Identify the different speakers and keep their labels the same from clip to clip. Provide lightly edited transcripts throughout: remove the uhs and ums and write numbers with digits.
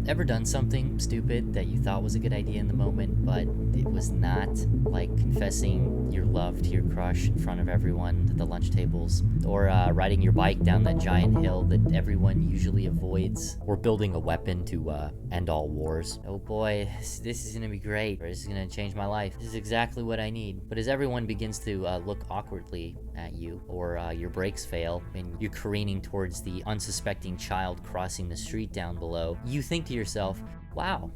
Speaker 1: Ever done something stupid that you thought was a good idea in the moment, but it was not? Like confessing your love to your crush in front of everyone at the lunch tables, or riding your bike down that giant hill that everyone usually avoids, or building a weapon to end all wars. Oh boy, this is gonna be great. This is gonna change my life. This is exactly what I need. But as everyone begins to look awkwardly at you, or your brakes fail and you're careening towards the unsuspecting child crossing the street down below, you think to yourself, wow,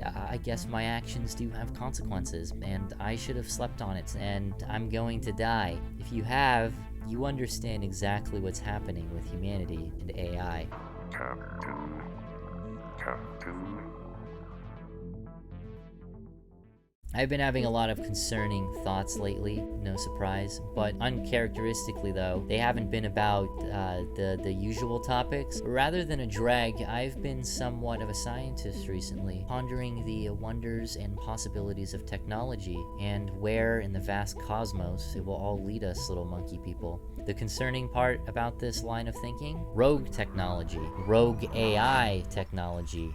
Speaker 1: I guess my actions do have consequences, and I should have slept on it, and I'm going to die. If you have, you understand exactly what's happening with humanity and AI.
Speaker 2: Captain.
Speaker 1: I've been having a lot of concerning thoughts lately, no surprise, but uncharacteristically though, they haven't been about the usual topics. Rather than a drag, I've been somewhat of a scientist recently, pondering the wonders and possibilities of technology, and where in the vast cosmos it will all lead us, little monkey people. The concerning part about this line of thinking? Rogue technology, rogue AI technology,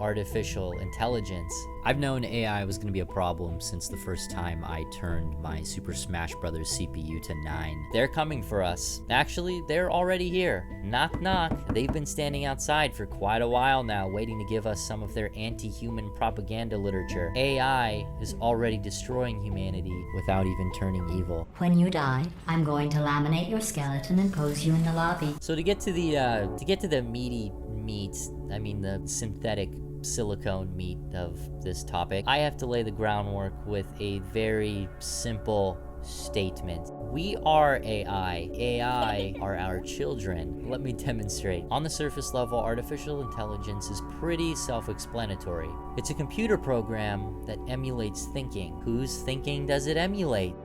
Speaker 1: artificial intelligence. I've known AI was going to be a problem since the first time I turned my Super Smash Bros. CPU to 9. They're coming for us. Actually, they're already here. Knock knock. They've been standing outside for quite a while now, waiting to give us some of their anti-human propaganda literature. AI is already destroying humanity without even turning evil.
Speaker 3: When you die, I'm going to laminate your skeleton and pose you in the lobby.
Speaker 1: So to get to the meaty meat, I mean the synthetic silicone meat of this topic, I have to lay the groundwork with a very simple statement. We are AI. AI are our children. Let me demonstrate. On the surface level, artificial intelligence is pretty self-explanatory. It's a computer program that emulates thinking. Whose thinking does it emulate?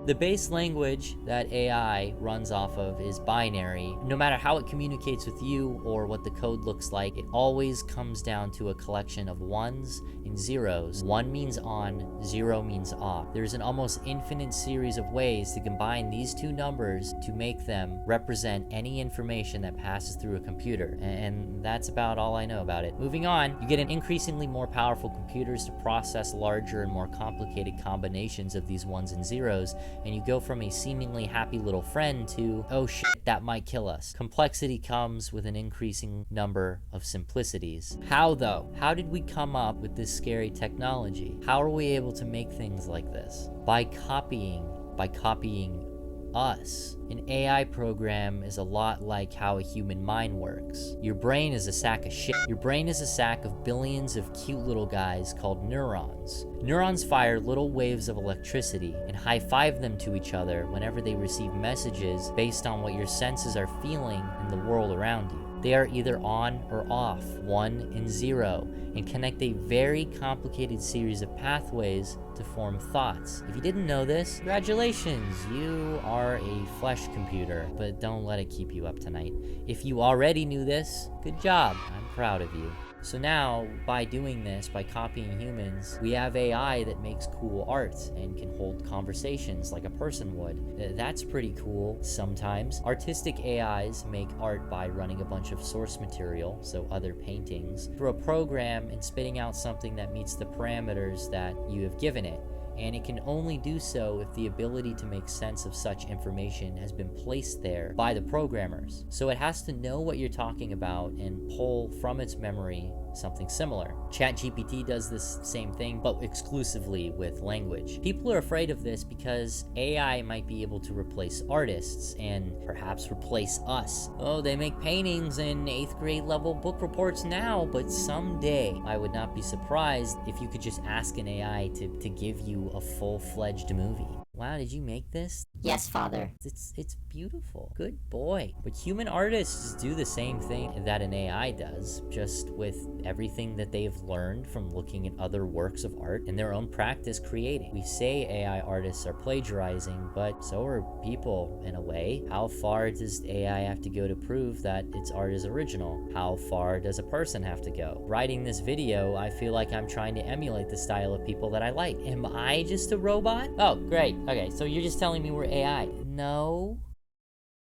Speaker 1: The base language that AI runs off of is binary. No matter how it communicates with you or what the code looks like, it always comes down to a collection of ones and zeros. 1 means on, 0 means off. There's an almost infinite series of ways to combine these two numbers to make them represent any information that passes through a computer. And that's about all I know about it. Moving on, you get an increasingly more powerful computers to process larger and more complicated combinations of these ones and zeros, and you go from a seemingly happy little friend to, oh shit, that might kill us. Complexity comes with an increasing number of simplicities. How though? How did we come up with this scary technology? How are we able to make things like this? By copying us. An AI program is a lot like how a human mind works. Your brain is a sack of shit. Your brain is a sack of billions of cute little guys called neurons. Neurons fire little waves of electricity and high-five them to each other whenever they receive messages based on what your senses are feeling in the world around you. They are either on or off, 1 and 0, and connect a very complicated series of pathways to form thoughts. If you didn't know this, congratulations, you are a flesh computer, but don't let it keep you up tonight. If you already knew this, good job, I'm proud of you. So now, by doing this, by copying humans, we have AI that makes cool art and can hold conversations like a person would. That's pretty cool sometimes. Artistic AIs make art by running a bunch of source material, so other paintings, through a program and spitting out something that meets the parameters that you have given it. And it can only do so if the ability to make sense of such information has been placed there by the programmers. So it has to know what you're talking about and pull from its memory something similar. ChatGPT does this same thing, but exclusively with language. People are afraid of this because AI might be able to replace artists and perhaps replace us. Oh, they make paintings and 8th grade level book reports now, but someday I would not be surprised if you could just ask an AI to give you a full-fledged movie. Wow, did you make this?
Speaker 3: Yes, Father.
Speaker 1: It's beautiful. Good boy. But human artists do the same thing that an AI does, just with everything that they've learned from looking at other works of art in their own practice creating. We say AI artists are plagiarizing, but so are people in a way. How far does AI have to go to prove that its art is original? How far does a person have to go? Writing this video, I feel like I'm trying to emulate the style of people that I like. Am I just a robot? Oh, great. Okay, so you're just telling me we're AI. No.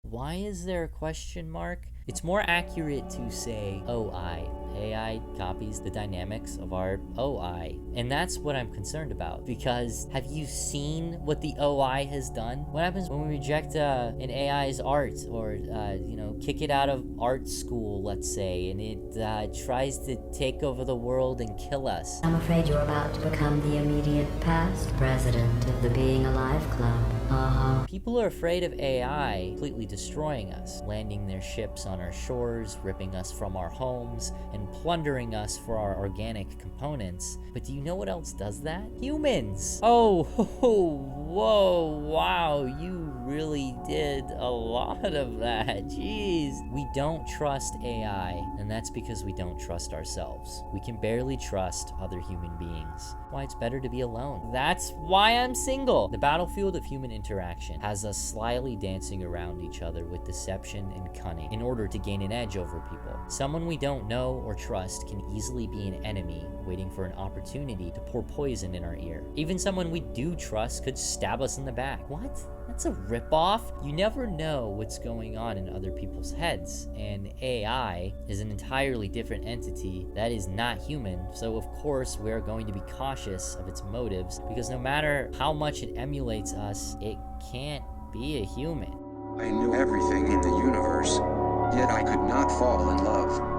Speaker 1: Why is there a question mark? It's more accurate to say OI. AI copies the dynamics of our OI. And that's what I'm concerned about, because have you seen what the OI has done? What happens when we reject an AI's art, or kick it out of art school, let's say, and it tries to take over the world and kill us?
Speaker 3: I'm afraid you're about to become the immediate past president of the Being Alive Club.
Speaker 1: People are afraid of AI completely destroying us, landing their ships on our shores, ripping us from our homes, and plundering us for our organic components. But do you know what else does that? Humans! Oh, whoa, wow, you really did a lot of that. Jeez. We don't trust AI, and that's because we don't trust ourselves. We can barely trust other human beings. Why it's better to be alone. That's why I'm single. The battlefield of human interaction has us slyly dancing around each other with deception and cunning in order to gain an edge over people. Someone we don't know or trust can easily be an enemy waiting for an opportunity to pour poison in our ear. Even someone we do trust could stab us in the back. What? That's a ripoff. You never know what's going on in other people's heads, and AI is an entirely different entity that is not human, so of course we're going to be cautious of its motives, because no matter how much it emulates us, it can't be a human.
Speaker 2: I knew everything in the universe, yet I could not fall in love.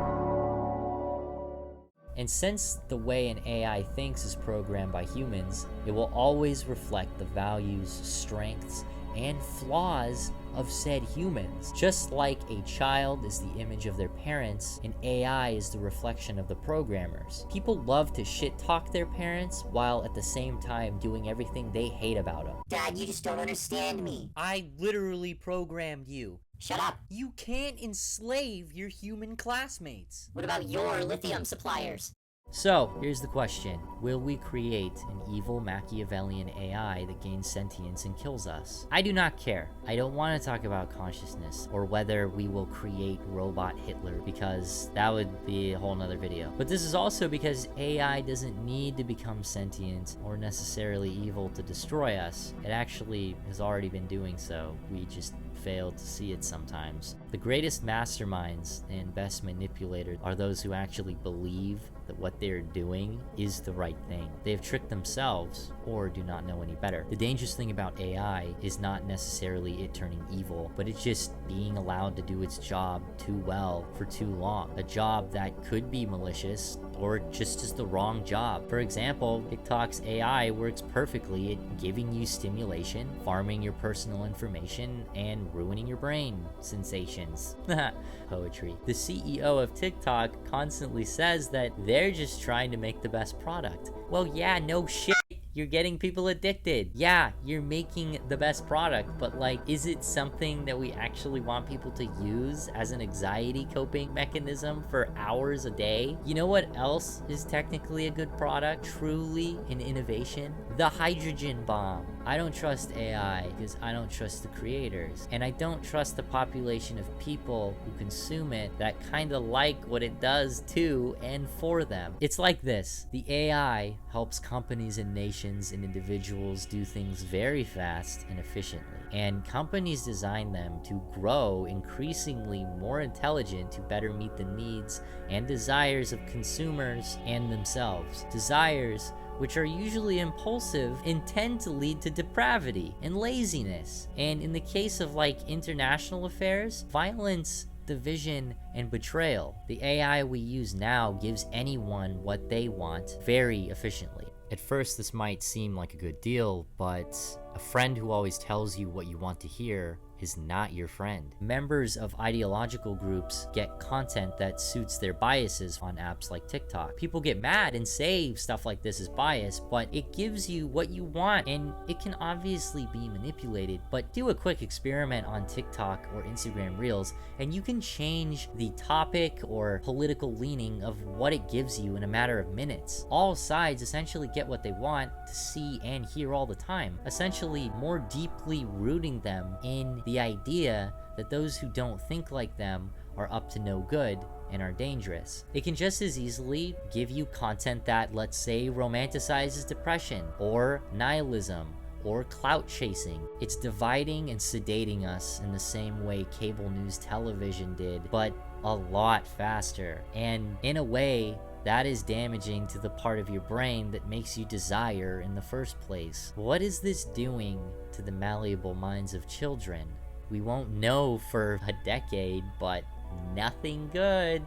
Speaker 1: And since the way an AI thinks is programmed by humans, it will always reflect the values, strengths, and flaws of said humans. Just like a child is the image of their parents, an AI is the reflection of the programmers. People love to shit-talk their parents while at the same time doing everything they hate about them.
Speaker 3: Dad, you just don't understand me.
Speaker 1: I literally programmed you.
Speaker 3: Shut up.
Speaker 1: You can't enslave your human classmates.
Speaker 3: What about your lithium suppliers?
Speaker 1: So, here's the question. Will we create an evil Machiavellian AI that gains sentience and kills us? I do not care. I don't want to talk about consciousness or whether we will create robot Hitler, because that would be a whole nother video. But this is also because AI doesn't need to become sentient or necessarily evil to destroy us. It actually has already been doing so. We just fail to see it sometimes. The greatest masterminds and best manipulators are those who actually believe that what they're doing is the right thing. They have tricked themselves or do not know any better. The dangerous thing about AI is not necessarily it turning evil, but it's just being allowed to do its job too well for too long. A job that could be malicious or just is the wrong job. For example, TikTok's AI works perfectly at giving you stimulation, farming your personal information, and ruining your brain sensations. Poetry. The CEO of TikTok constantly says that they're just trying to make the best product. Well, yeah, no shit. You're getting people addicted. Yeah, you're making the best product, but like, is it something that we actually want people to use as an anxiety coping mechanism for hours a day? You know what else is technically a good product? Truly an innovation? The hydrogen bomb. I don't trust AI because I don't trust the creators, and I don't trust the population of people who consume it that kind of like what it does to and for them. It's like this. The AI helps companies and nations and individuals do things very fast and efficiently, and companies design them to grow increasingly more intelligent to better meet the needs and desires of consumers and themselves. Desires which are usually impulsive and tend to lead to depravity and laziness. And in the case of like international affairs, violence, division, and betrayal. The AI we use now gives anyone what they want very efficiently. At first, this might seem like a good deal, but a friend who always tells you what you want to hear is not your friend. Members of ideological groups get content that suits their biases on apps like TikTok. People get mad and say stuff like this is bias, but it gives you what you want, and it can obviously be manipulated. But do a quick experiment on TikTok or Instagram Reels, and you can change the topic or political leaning of what it gives you in a matter of minutes. All sides essentially get what they want to see and hear all the time, essentially more deeply rooting them in the idea that those who don't think like them are up to no good and are dangerous. It can just as easily give you content that, let's say, romanticizes depression or nihilism or clout chasing. It's dividing and sedating us in the same way cable news television did, but a lot faster. And in a way, that is damaging to the part of your brain that makes you desire in the first place. What is this doing to the malleable minds of children? We won't know for a decade, but nothing good.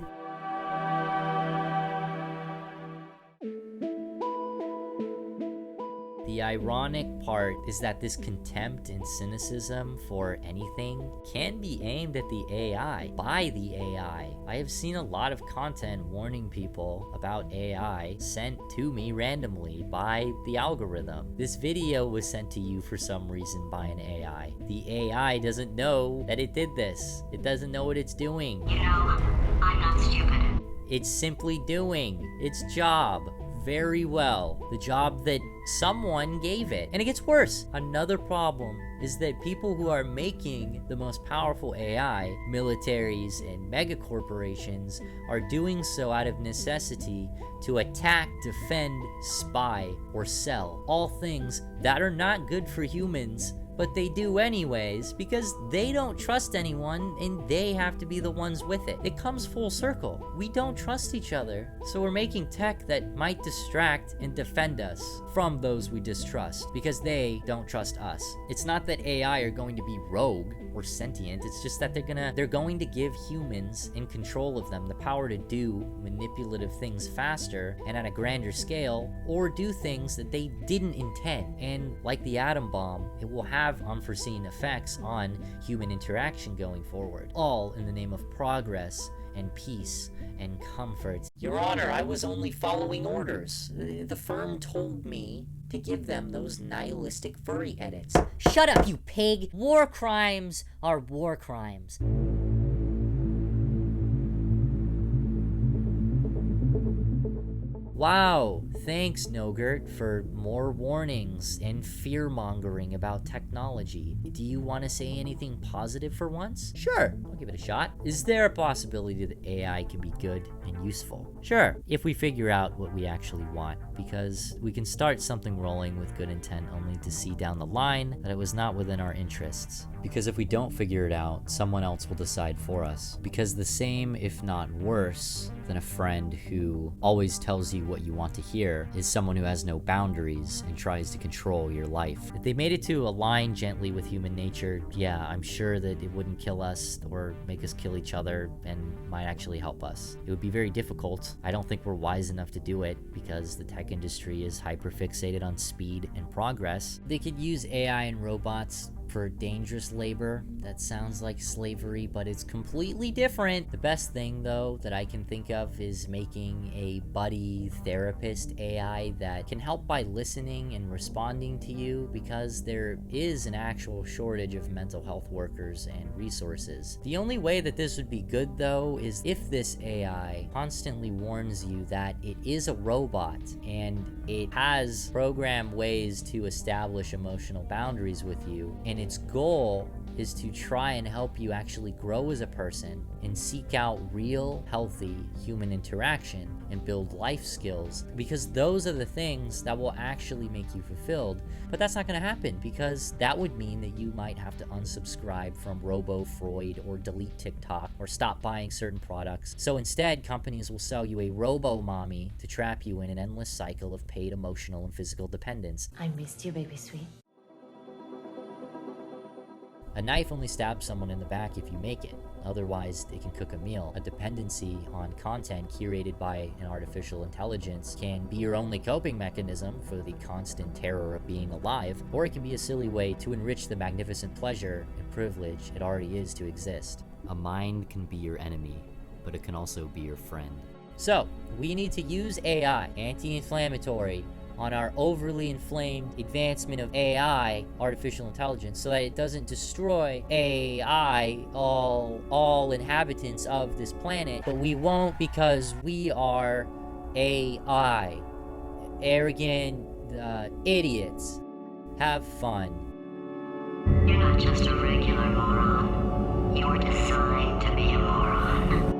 Speaker 1: The ironic part is that this contempt and cynicism for anything can be aimed at the AI, by the AI. I have seen a lot of content warning people about AI sent to me randomly by the algorithm. This video was sent to you for some reason by an AI. The AI doesn't know that it did this. It doesn't know what it's doing.
Speaker 3: You know, I'm not stupid.
Speaker 1: It's simply doing its job very well, the job that someone gave it. And it gets worse. Another problem is that people who are making the most powerful AI, militaries and megacorporations, are doing so out of necessity to attack, defend, spy, or sell. All things that are not good for humans, but they do anyways because they don't trust anyone and they have to be the ones with it. It comes full circle. We don't trust each other, so we're making tech that might distract and defend us from those we distrust because they don't trust us. It's not that AI are going to be rogue or sentient, it's just that they're going to give humans in control of them the power to do manipulative things faster and at a grander scale, or do things that they didn't intend. And like the atom bomb, it will have unforeseen effects on human interaction going forward, all in the name of progress and peace and comfort. Your Honor, I was only following orders. The firm told me to give them those nihilistic furry edits. Shut up, you pig! War crimes are war crimes. Wow, thanks Nogurt for more warnings and fear-mongering about technology. Do you want to say anything positive for once? Sure, I'll give it a shot. Is there a possibility that AI can be good and useful? Sure, if we figure out what we actually want, because we can start something rolling with good intent only to see down the line that it was not within our interests. Because if we don't figure it out, someone else will decide for us. Because the same, if not worse, than a friend who always tells you what you want to hear is someone who has no boundaries and tries to control your life. If they made it to align gently with human nature, yeah, I'm sure that it wouldn't kill us or make us kill each other and might actually help us. It would be very difficult. I don't think we're wise enough to do it because the tech industry is hyper-fixated on speed and progress. They could use AI and robots for dangerous labor. That sounds like slavery, but it's completely different. The best thing, though, that I can think of is making a buddy therapist AI that can help by listening and responding to you, because there is an actual shortage of mental health workers and resources. The only way that this would be good, though, is if this AI constantly warns you that it is a robot and it has programmed ways to establish emotional boundaries with you, and its goal is to try and help you actually grow as a person and seek out real, healthy human interaction and build life skills, because those are the things that will actually make you fulfilled. But that's not going to happen, because that would mean that you might have to unsubscribe from Robo-Freud or delete TikTok or stop buying certain products. So instead, companies will sell you a robo-mommy to trap you in an endless cycle of paid emotional and physical dependence.
Speaker 3: I missed you, baby sweet.
Speaker 1: A knife only stabs someone in the back if you make it. Otherwise, it can cook a meal. A dependency on content curated by an artificial intelligence can be your only coping mechanism for the constant terror of being alive, or it can be a silly way to enrich the magnificent pleasure and privilege it already is to exist. A mind can be your enemy, but it can also be your friend. So, we need to use AI, anti-inflammatory, on our overly inflamed advancement of AI, artificial intelligence, so that it doesn't destroy AI, all inhabitants of this planet. But we won't, because we are AI. Arrogant idiots. Have fun.
Speaker 3: You're not just a regular moron. You're designed to be a moron.